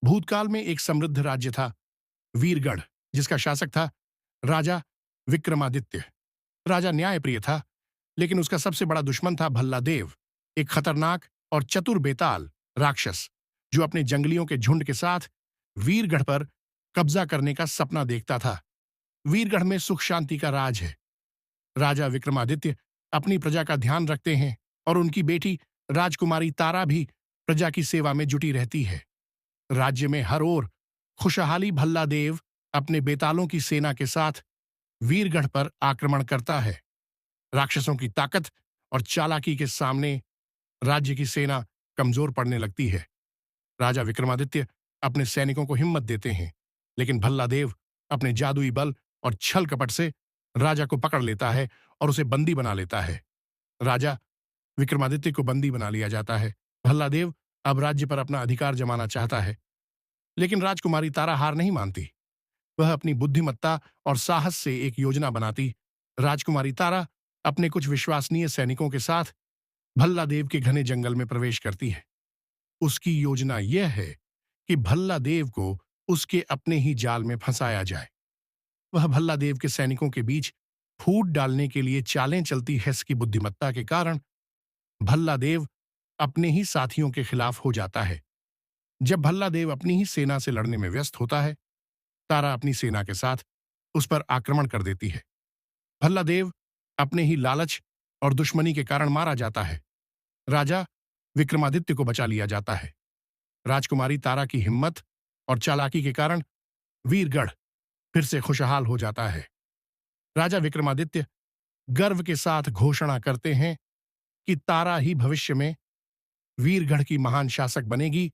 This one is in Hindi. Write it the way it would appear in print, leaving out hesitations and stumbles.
भूतकाल में एक समृद्ध राज्य था, वीरगढ़, जिसका शासक था राजा विक्रमादित्य। राजा न्यायप्रिय था, लेकिन उसका सबसे बड़ा दुश्मन था भल्लादेव, एक खतरनाक और चतुर बेताल राक्षस, जो अपने जंगलियों के झुंड के साथ वीरगढ़ पर कब्जा करने का सपना देखता था। वीरगढ़ में सुख शांति का राज है। राजा विक्रमादित्य अपनी प्रजा का ध्यान रखते हैं और उनकी बेटी राजकुमारी तारा भी प्रजा की सेवा में जुटी रहती है। राज्य में हर ओर खुशहाली। भल्लादेव अपने बेतालों की सेना के साथ वीरगढ़ पर आक्रमण करता है। राक्षसों की ताकत और चालाकी के सामने राज्य की सेना कमजोर पड़ने लगती है। राजा विक्रमादित्य अपने सैनिकों को हिम्मत देते हैं, लेकिन भल्लादेव अपने जादुई बल और छल कपट से राजा को पकड़ लेता है और उसे बंदी बना लेता है। राजा विक्रमादित्य को बंदी बना लिया जाता है। भल्लादेव अब राज्य पर अपना अधिकार जमाना चाहता है, लेकिन राजकुमारी तारा हार नहीं मानती। वह अपनी बुद्धिमत्ता और साहस से एक योजना बनाती। राजकुमारी तारा अपने कुछ विश्वसनीय सैनिकों के साथ भल्लादेव के घने जंगल में प्रवेश करती है। उसकी योजना यह है कि भल्लादेव को उसके अपने ही जाल में फंसाया जाए। वह भल्लादेव के सैनिकों के बीच फूट डालने के लिए चालें चलती है। इसकी बुद्धिमत्ता के कारण भल्लादेव अपने ही साथियों के खिलाफ हो जाता है। जब भल्लादेव अपनी ही सेना से लड़ने में व्यस्त होता है, तारा अपनी सेना के साथ उस पर आक्रमण कर देती है। भल्लादेव अपने ही लालच और दुश्मनी के कारण मारा जाता है। राजा विक्रमादित्य को बचा लिया जाता है। राजकुमारी तारा की हिम्मत और चालाकी के कारण वीरगढ़ फिर से खुशहाल हो जाता है। राजा विक्रमादित्य गर्व के साथ घोषणा करते हैं कि तारा ही भविष्य में वीरगढ़ की महान शासक बनेगी